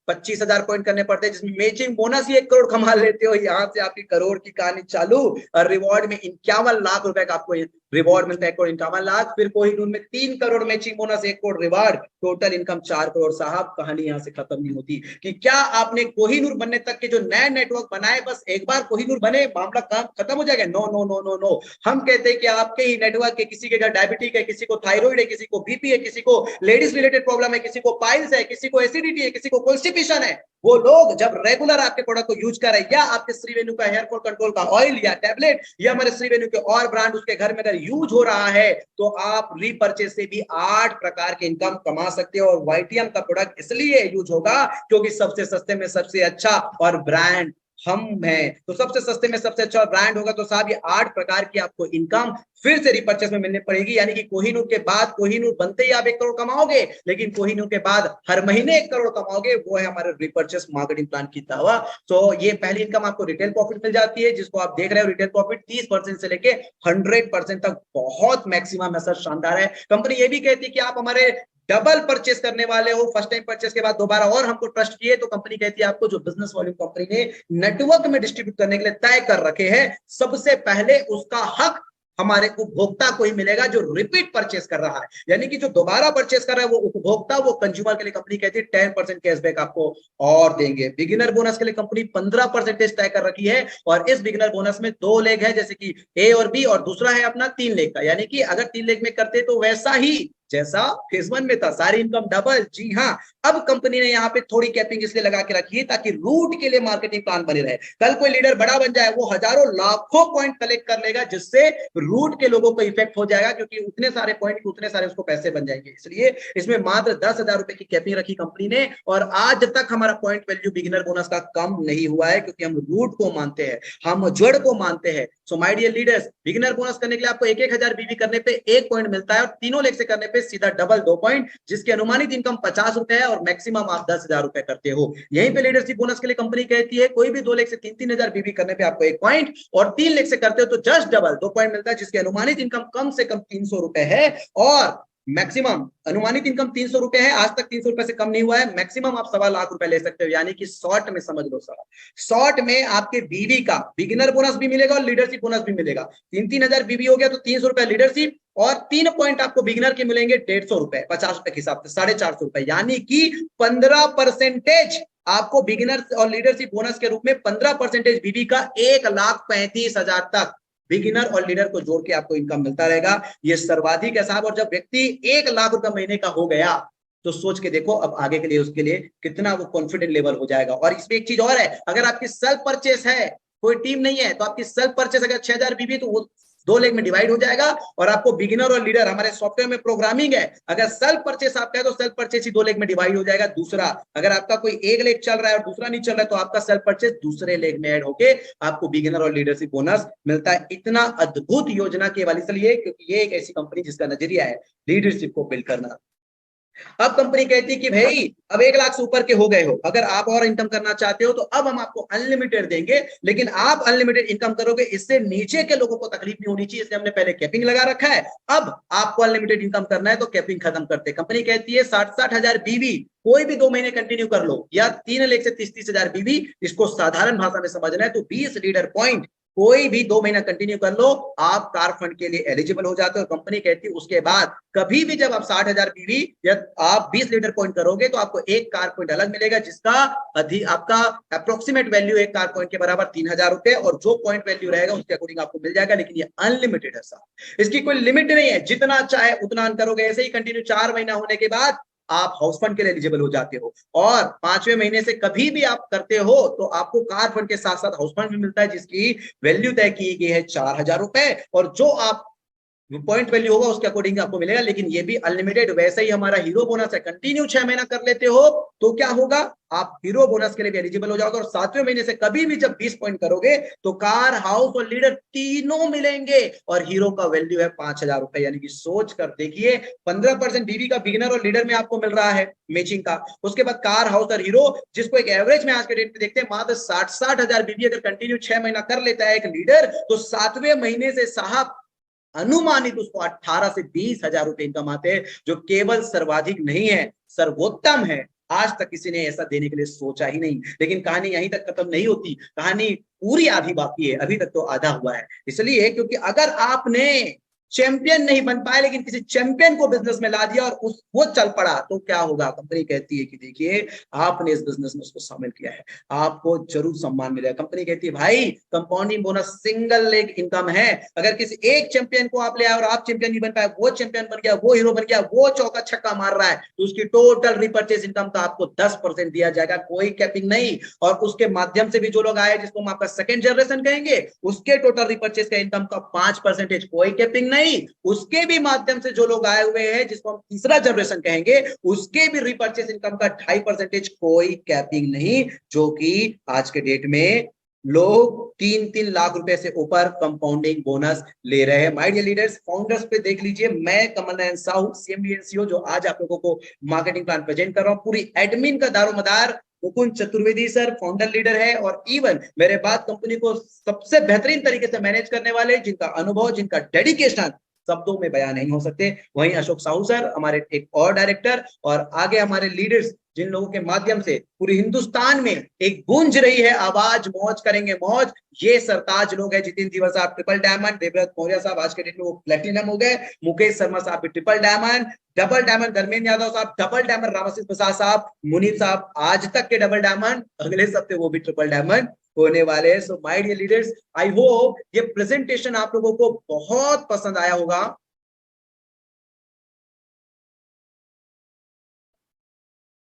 S1: 25,000 पॉइंट करने पड़ते हैं, जिसमें मैचिंग बोनस ही 1 करोड़ कमा लेते हो। यहाँ से आपकी करोड़ की कहानी चालू। और रिवॉर्ड में 51 लाख रुपए का आपको रिवॉर्ड मिलता है, 1,51,00,000। फिर कोहिनूर में 3 crore matching bonus, 1 crore reward, total income 4 crore. साहब कहानी यहाँ से खत्म नहीं होती कि क्या आपने कोहिनूर बनने तक के जो नए नेटवर्क बनाए, बस एक बार कोहिनूर बने मामला काम खत्म हो जाएगा? No no no no no. हम कहते हैं कि आपके ही नेटवर्क के किसी के घर डायबिटिक है, किसी को थायराइड है, किसी को बीपी है, किसी को लेडीज रिलेटेड प्रॉब्लम है, किसी को पाइल्स है, किसी को एसिडिटी है, किसी को कॉन्स्टिपेशन है, वो लोग जब रेगुलर आपके प्रोडक्ट को यूज कर रहे हैं, या आपके श्रीवेन्यू का हेयर फॉल कंट्रोल का ऑयल या टैबलेट या हमारे श्रीवेन्यू के और ब्रांड उसके घर में अगर यूज हो रहा है, तो आप रीपर्चेस से भी 8 प्रकार के इनकम कमा सकते हो। और YTM का प्रोडक्ट इसलिए यूज होगा क्योंकि सबसे सस्ते में सबसे अच्छा और ब्रांड हम हैं। तो सबसे सस्ते में सबसे अच्छा ब्रांड होगा, तो साहब ये 8 प्रकार की आपको इनकम फिर से रिपर्चेस में मिलने पड़ेगी। यानी कि कोहिनूर के बाद, कोहिनूर बनते ही आप 1 करोड़ कमाओगे, लेकिन कोहिनूर के बाद हर महीने 1 करोड़ कमाओगे। वो है हमारे रिपर्चेस मार्केटिंग प्लान की दावा। तो ये पहली इनकम आपको रिटेल प्रॉफिट मिल जाती है, जिसको आप देख रहे हो। रिटेल प्रॉफिट 30% से लेके 100% तक बहुत मैक्सिमम है सर, शानदार है। कंपनी ये भी कहती है कि आप हमारे डबल परचेस करने वाले हो, फर्स्ट टाइम परचेस के बाद दोबारा और हमको ट्रस्ट किए, तो कंपनी कहती है आपको जो बिजनेस वॉल्यूम कंपनी ने नेटवर्क में डिस्ट्रीब्यूट करने के लिए तय कर रखे हैं, सबसे पहले उसका हक हमारे उपभोक्ता को ही मिलेगा जो रिपीट परचेस कर रहा है। यानी कि जो दोबारा परचेस कर रहा है वो उपभोक्ता, वो कंज्यूमर के लिए कंपनी कहती है 10% कैशबैक आपको और देंगे। बिगिनर बोनस के लिए कंपनी 15% तय कर रखी है, और इस बिगिनर बोनस में 2 लेग है, जैसे कि A और B, और दूसरा है अपना 3 लेग का। यानी कि अगर 3 लेग में करते तो वैसा ही जैसा फेज 1 में था, सारी इनकम डबल। जी हाँ, अब कंपनी ने यहाँ पे थोड़ी कैपिंग इसलिए लगा के रखी है ताकि रूट के लिए मार्केटिंग प्लान बने रहे। कल कोई लीडर बड़ा बन जाए, वो हजारों लाखों पॉइंट कलेक्ट कर लेगा, जिससे रूट के लोगों को इफेक्ट हो जाएगा, क्योंकि उतने सारे पॉइंट, उतने सारे उसको पैसे बन जाएंगे। इसलिए इसमें मात्र 10,000 रुपए की कैपिंग रखी कंपनी ने, और आज तक हमारा पॉइंट वैल्यू बिगिनर बोनस का कम नहीं हुआ है, क्योंकि हम रूट को मानते हैं, हम जड़ को मानते हैं। So my dear leaders, beginner bonus करने के लिए आपको 1,000 बीबी करने पे 1 पॉइंट मिलता है, और तीनों लेग से करने पे सीधा डबल 2 पॉइंट, जिसकी अनुमानित इनकम 50 रुपए है, और मैक्सिमम आप 10,000 रुपए करते हो। यहीं पे लीडरशिप बोनस के लिए कंपनी कहती है कोई भी 2 लेग से 3,000 बीबी करने पे आपको 1 पॉइंट, और 3 लेग से करते हो तो जस्ट डबल 2 पॉइंट मिलता है, जिसकी अनुमानित इनकम कम से कम 300 रुपए है, और मैक्सिमम अनुमानित इनकम 300 रुपए है। आज तक 300 रुपए से कम नहीं हुआ है। मैक्सिमम आप 1.25 लाख रुपए ले सकते हो। यानी कि शॉर्ट में समझ लो सर, शॉर्ट में आपके बीवी का बिगिनर बोनस भी मिलेगा और लीडरशिप बोनस भी मिलेगा। 3,000 बीवी हो गया तो 300 रुपए लीडरशिप, और 3 पॉइंट आपको बिगिनर के मिलेंगे 150 रुपए, 50 रुपए के हिसाब से 450 रुपए। यानी कि 15% आपको बिगिनर और लीडरशिप बोनस के रूप में 15% बीवी का 1,35,000 तक बिगिनर और लीडर को जोड़ के आपको इनकम मिलता रहेगा। ये सर्वाधिक है साहब। और जब व्यक्ति 1 लाख रुपए महीने का हो गया, तो सोच के देखो अब आगे के लिए उसके लिए कितना वो कॉन्फिडेंट लेवल हो जाएगा। और इसमें एक चीज और है, अगर आपकी सेल्फ परचेस है, कोई टीम नहीं है, तो आपकी सेल्फ परचेस अगर 6,000 बीबी, तो वो 2 लेग में डिवाइड हो जाएगा, और आपको बिगिनर और लीडर, हमारे सॉफ्टवेयर में प्रोग्रामिंग है, अगर सेल्फ परचेस आपका है तो सेल्फ परचेस ही 2 लेग में डिवाइड हो जाएगा। दूसरा, अगर आपका कोई 1 लेग चल रहा है और दूसरा नहीं चल रहा है, तो आपका सेल्फ परचेस दूसरे लेग में ऐड होके आपको बिगिनर और लीडरशिप बोनस मिलता है। इतना अद्भुत योजना केवल इसलिए क्योंकि ये एक ऐसी कंपनी जिसका नजरिया है लीडरशिप को बिल्ड करना। अब कंपनी कहती है कि भाई अब 1 लाख से ऊपर के हो गए हो, अगर आप और इनकम करना चाहते हो तो अब हम आपको अनलिमिटेड देंगे, लेकिन आप अनलिमिटेड इनकम करोगे, इससे नीचे के लोगों को तकलीफ नहीं होनी चाहिए, इसलिए हमने पहले कैपिंग लगा रखा है। अब आपको अनलिमिटेड इनकम करना है तो कैपिंग खत्म करते। कंपनी कहती है 60-60 हजार बीवी कोई भी 2 महीने कंटिन्यू कर लो, या 3 लाख से 30-30 हजार बीवी, इसको साधारण भाषा में समझना है तो 20 लीडर पॉइंट कोई भी 2 महीना कंटिन्यू कर लो, आप कार फंड के लिए एलिजिबल हो जाते हो। कंपनी कहती है उसके बाद कभी भी जब आप 60 हजार बीवी या आप 20 लीटर पॉइंट करोगे तो आपको एक कार पॉइंट अलग मिलेगा, जिसका आपका अप्रोक्सीमेट वैल्यू एक कार पॉइंट के बराबर 3,000 रुपए, और जो पॉइंट वैल्यू रहेगा उसके अकॉर्डिंग आपको मिल जाएगा। लेकिन ये अनलिमिटेड है साहब, इसकी कोई लिमिट नहीं है, जितना चाहे उतना अर्न करोगे। ऐसे ही कंटिन्यू 4 महीना होने के बाद आप हाउस फंड के लिए एलिजिबल हो जाते हो, और 5वें महीने से कभी भी आप करते हो तो आपको कार फंड के साथ साथ हाउस फंड भी मिलता है, जिसकी वैल्यू तय की गई है 4,000 रुपए, और जो आप पॉइंट वैल्यू होगा उसके अकॉर्डिंग आपको मिलेगा। लेकिन ये भी अनलिमिटेड। वैसे ही हमारा हीरो बोनस है, कंटिन्यू 6 महीना कर लेते हो तो क्या होगा, आप हीरो बोनस के लिए भी एलिजिबल हो जाओगे, और 7वें महीने से कभी भी जब 20 पॉइंट करोगे तो कार, हाउस और लीडर तीनों मिलेंगे, और हीरो का वैल्यू है 5,000 रुपए। यानी कि सोच कर देखिए, 15% बीवी का बिगिनर और लीडर में आपको मिल रहा है मैचिंग का, उसके बाद कार, हाउस और हीरो, जिसको एक एवरेज में आज के डेट में देखते हैं मात्र 60-60 हजार बीवी अगर कंटिन्यू 6 महीना कर लेता है एक लीडर, तो 7वें महीने से साहब अनुमानित उसको 18 से 20 हजार रुपए इनकम आते हैं, जो केवल सर्वाधिक नहीं है, सर्वोत्तम है। आज तक किसी ने ऐसा देने के लिए सोचा ही नहीं। लेकिन कहानी यहीं तक खत्म नहीं होती, कहानी पूरी आधी बाकी है, अभी तक तो आधा हुआ है। इसलिए क्योंकि अगर आपने चैंपियन नहीं बन पाए लेकिन किसी चैंपियन को बिजनेस में ला दिया और वो चल पड़ा, तो क्या होगा। कंपनी कहती है कि देखिए आपने इस बिजनेस में उसको शामिल किया है, आपको जरूर सम्मान मिलेगा। कंपनी कहती है भाई compounding bonus single leg income है, अगर किसी एक चैंपियन को आप ले आए और आप चैंपियन नहीं बन पाए, वो चैंपियन बन गया, वो हीरो बन गया, वो चौका छक्का मार रहा है, तो उसकी टोटल रिपर्चेज इनकम का आपको 10% दिया जाएगा, कोई कैपिंग नहीं। और उसके माध्यम से भी जो लोग आए, जिसको हम आपका सेकंड जनरेशन कहेंगे, उसके टोटल रिपर्चेज का इनकम का 5%, कोई कैपिंग नहीं। उसके भी माध्यम से जो लोग आए हुए हैं, जिसको हम तीसरा जनरेशन कहेंगे, उसके भी रिपर्चेस इनकम का 2.5%, कोई कैपिंग नहीं, जो कि आज के डेट में लोग 3-3 लाख रुपए से ऊपर कंपाउंडिंग बोनस ले रहे हैं। माय डियर लीडर्स, फाउंडर्स पे देख लीजिए, मैं Kamal Nayan Sahu, CMD and CEO, जो आज आप लोगों को मार्केटिंग प्लान प्रेजेंट कर रहा हूं। पूरी एडमिन का दारोमदार Mukund Chaturvedi sir founder leader है, और इवन मेरे बाद कंपनी को सबसे बेहतरीन तरीके से मैनेज करने वाले, जिनका अनुभव, जिनका डेडिकेशन शब्दों में बयान नहीं हो सकते, वहीं अशोक साहू सर हमारे एक और डायरेक्टर, और आगे हमारे लीडर्स, जिन लोगों के माध्यम से पूरे हिंदुस्तान में एक गूंज रही है आवाज, मौज करेंगे मौज, ये सरताज लोग हैं। जितिन तिवारी साहब ट्रिपल डायमंड, देवव्रत मौर्य साहब आज के डेट में वो प्लेटिनम हो गए, मुकेश शर्मा साहब भी triple diamond, double diamond Dharmendra Yadav साहब, डबल डायमंड रामाशीष प्रसाद साहब, मुनीर साहब आज तक के डबल डायमंड, अगले हफ्ते वो भी ट्रिपल डायमंड होने वाले हैं। So my dear leaders, I hope ये प्रेजेंटेशन आप लोगों को बहुत पसंद आया होगा।